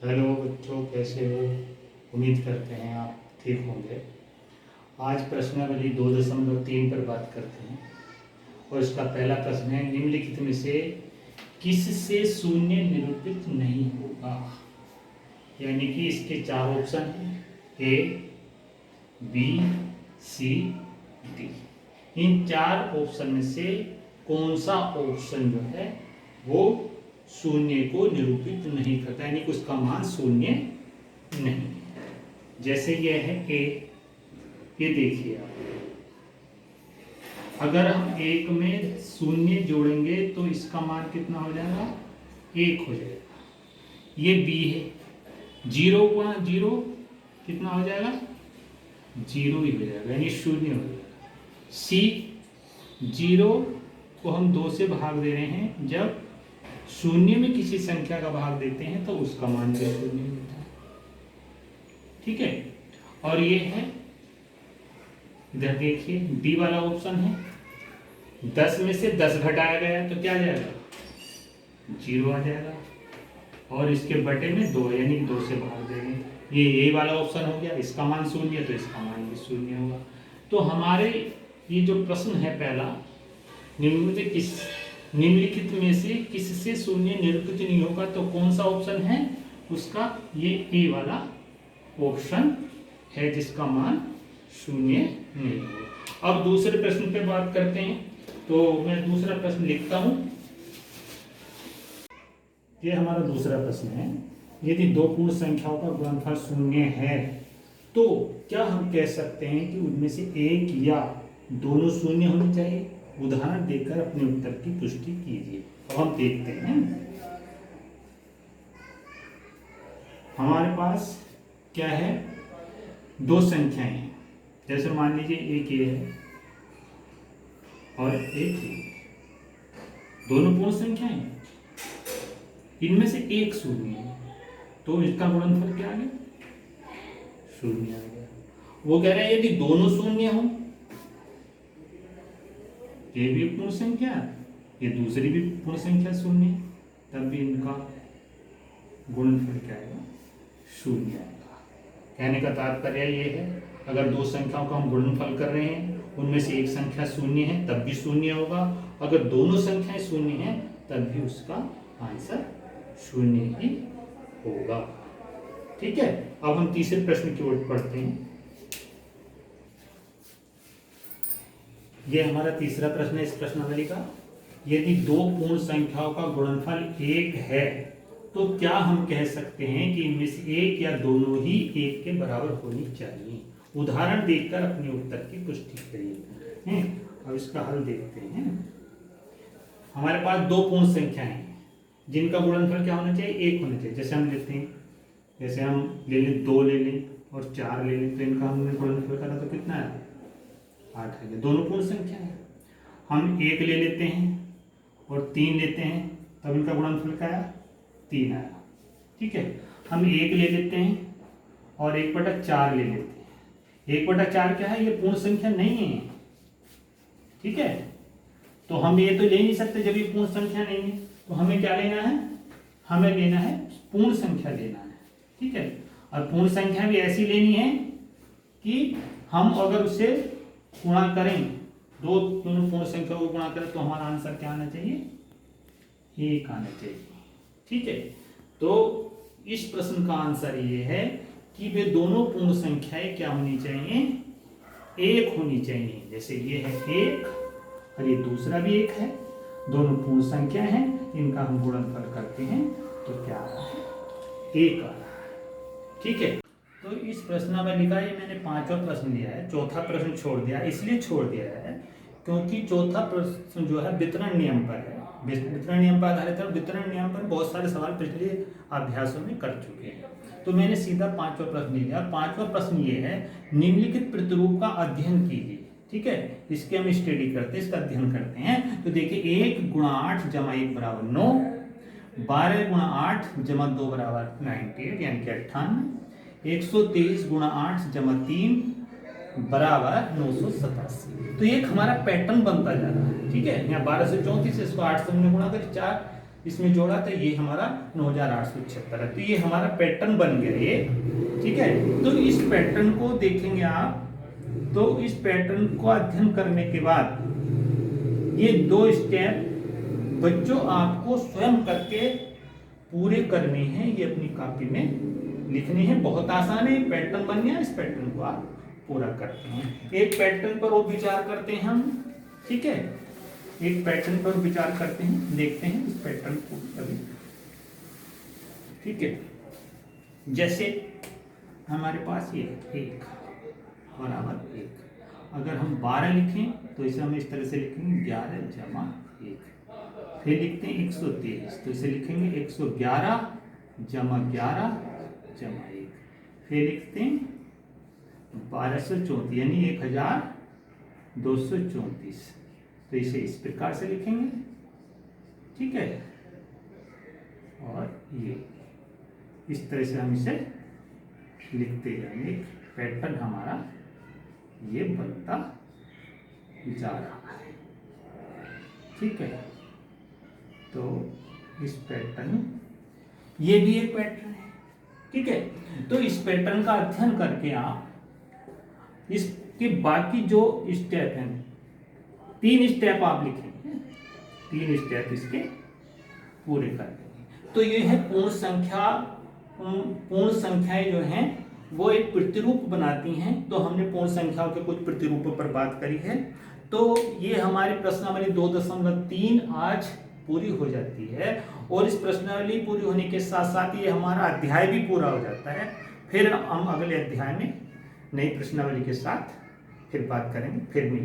Hello बच्चों, कैसे हो? उम्मीद करते हैं आप ठीक होंगे। आज प्रश्नावली 2.3 पर बात करते हैं और इसका पहला प्रश्न है, निम्नलिखित में से किससे शून्य निरूपित नहीं होगा। यानी कि इसके 4 ऑप्शन हैं, ए, बी, सी, डी। इन 4 ऑप्शन में से कौन सा ऑप्शन जो है वो शून्य को निरूपित नहीं करता, यानी कि उसका मान शून्य नहीं। जैसे यह है ए, ये देखिए आप, अगर हम एक में शून्य जोड़ेंगे तो इसका मान कितना हो जाएगा? 1 हो जाएगा। ये बी है, 0 गुणा 0 कितना हो जाएगा? 0 ही हो जाएगा, यानी शून्य हो जाएगा। सी, 0 को हम 2 से भाग दे रहे हैं, जब शून्य में किसी संख्या का भाग देते हैं तो उसका मान भी शून्य मिलता है। ठीक है, और ये है, इधर देखिए डी वाला ऑप्शन है, 10 में से 10 घटाया गया तो क्या आ जाएगा? 0 आ जाएगा, और इसके बटे में 2, यानी 2 से भाग देंगे। ये वाला ऑप्शन हो गया, इसका मान शून्य तो इसका मान भी शून्य होगा। तो हमारे ये जो प्रश्न है पहला, निम्नलिखित में से किससे शून्य निरूपित नहीं होगा, तो कौन सा ऑप्शन है उसका? ये ए वाला ऑप्शन है, जिसका मान शून्य नहीं होगा। अब दूसरे प्रश्न पे बात करते हैं, तो मैं दूसरा प्रश्न लिखता हूं। ये हमारा दूसरा प्रश्न है, यदि 2 पूर्ण संख्याओं का गुणनफल शून्य है तो क्या हम कह सकते हैं कि उनमें से एक या दोनों शून्य होने चाहिए? उदाहरण देकर अपने उत्तर की पुष्टि कीजिए। अब हम देखते हैं, हमारे पास क्या है? 2 संख्याएं हैं, जैसे मान लीजिए एक ये है और एक ये, दोनों पूर्ण संख्याएं, इनमें से एक शून्य है, तो इसका गुणनफल क्या आ गया? शून्य आ गया। वो कह रहे हैं यदि दोनों शून्य हो, ये भी पूर्ण संख्या, ये दूसरी भी पूर्ण संख्या शून्य, तब भी इनका गुणनफल क्या आएगा? शून्य आएगा। कहने का तात्पर्य ये है, अगर 2 संख्याओं का हम गुणनफल कर रहे हैं, उनमें से एक संख्या शून्य है तब भी शून्य होगा, अगर दोनों संख्याएं शून्य हैं तब भी उसका आंसर शून्य ही होगा। ठीक है, अब हम तीसरे प्रश्न की ओर पढ़ते हैं। यह हमारा तीसरा प्रश्न है इस प्रश्नावली का, यदि 2 पूर्ण संख्याओं का गुणनफल 1 है तो क्या हम कह सकते हैं कि इनमें से एक या दोनों ही 1 के बराबर होनी चाहिए? उदाहरण देखकर अपने उत्तर की पुष्टि करिए। अब इसका हल देखते हैं। हमारे पास 2 पूर्ण संख्याएं हैं जिनका गुणनफल क्या होना चाहिए? 1 होना चाहिए। जैसे हम लेते हैं, जैसे हम ले लें 2 ले लें और 4 ले लें, तो इनका हमने गुणनफल करा तो कितना है? 8 है। दोनों पूर्ण संख्या है। हम 1 ले लेते हैं और 3 लेते हैं, तब इनका गुणनफल क्या आया? 3 आया। ठीक है, हम 1 ले लेते हैं और 1/4 ले लेते हैं। 1/4 क्या है? ये पूर्ण संख्या नहीं है। ठीक है, तो हम ये तो ले नहीं सकते जब ये पूर्ण संख्या नहीं है, तो हमें क्या लेना है? हमें लेना है पूर्ण संख्या लेना है। ठीक है, और पूर्ण संख्या भी ऐसी लेनी है कि हम अगर उसे गुणा करें, दोनों पूर्ण संख्या को गुणा करें, तो हमारा आंसर क्या आना चाहिए? 1 आना चाहिए। ठीक है, तो इस प्रश्न का आंसर ये है कि वे दोनों पूर्ण संख्याएं क्या होनी चाहिए? 1 होनी चाहिए। जैसे ये है 1 और ये दूसरा भी 1 है, दोनों पूर्ण संख्या हैं, इनका हम गुणनफल करते हैं तो क्या आ रहा है? 1 आ रहा है। ठीक है, तो इस प्रश्नावली का ये मैंने 5वां प्रश्न लिया है, चौथा प्रश्न छोड़ दिया। इसलिए छोड़ दिया है क्योंकि चौथा प्रश्न जो है वितरण नियम पर है, वितरण नियम पर आधारित है। वितरण नियम पर बहुत सारे सवाल पिछले अभ्यासों में कर चुके हैं, तो मैंने सीधा 5वां प्रश्न लिया। 5वां प्रश्न ये है, निम्नलिखित प्रतिरूप का अध्ययन कीजिए। ठीक है, इसके हम स्टडी करते हैं, इसका अध्ययन करते हैं। तो देखिए 1 × 8 = 1 = 9, 12 × 8 = 2 = 98, यानी कि 98, 123 × 8 = 3 = 987। तो एक हमारा पैटर्न बनता जा रहा है। ठीक है, यहाँ 12 से 34, इसको 8 से हमने गुणा कर 4 इसमें जोड़ा तो ये हमारा 9876 है। तो ये हमारा पैटर्न बन गया ये, ठीक है। तो इस पैटर्न को देखेंगे आप, तो इस पैटर्न को अध्ययन करने के बाद ये 2 स्टेप बच्चों आपको स्वयं करके पूरे करने हैं, ये अपनी कॉपी में लिखने हैं। बहुत आसान है, पैटर्न बन गया, इस पैटर्न को आप पूरा करते हैं। एक पैटर्न पर वो विचार करते हैं हम, ठीक है, एक पैटर्न पर विचार करते हैं, देखते हैं इस पैटर्न को अभी, ठीक है। जैसे हमारे पास ये 1 बराबर 1, अगर हम 12 लिखें तो इसे हम इस तरह से लिखेंगे 11 जमा 1। फिर लिखते हैं 123, तो इसे लिखेंगे 111 जमा 11 जमा 1। फिर लिखते हैं 1234 यानी 1234, तो इसे इस प्रकार से लिखेंगे, ठीक है। और ये इस तरह से हम इसे लिखते जाएंगे, पैटर्न हमारा ये बनता जा रहा है, ठीक है। तो इस पैटर्न, ये भी एक पैटर्न है, ठीक है। तो इस पैटर्न का अध्ययन करके आप इसके बाकी जो स्टेप हैं, 3 स्टेप आप लिखेंगे, 3 स्टेप इसके पूरे कर देंगे। तो ये है पूर्ण संख्या। पूर्ण संख्याएं जो हैं वो एक प्रतिरूप बनाती हैं। तो हमने पूर्ण संख्याओं के कुछ प्रतिरूपों पर बात करी है। तो ये हमारी प्रश्नावली 2.3 आज पूरी हो जाती है, और इस प्रश्नावली पूरी होने के साथ साथ ये हमारा अध्याय भी पूरा हो जाता है। फिर हम अगले अध्याय में नई प्रश्नावली के साथ फिर बात करेंगे, फिर मिलेंगे।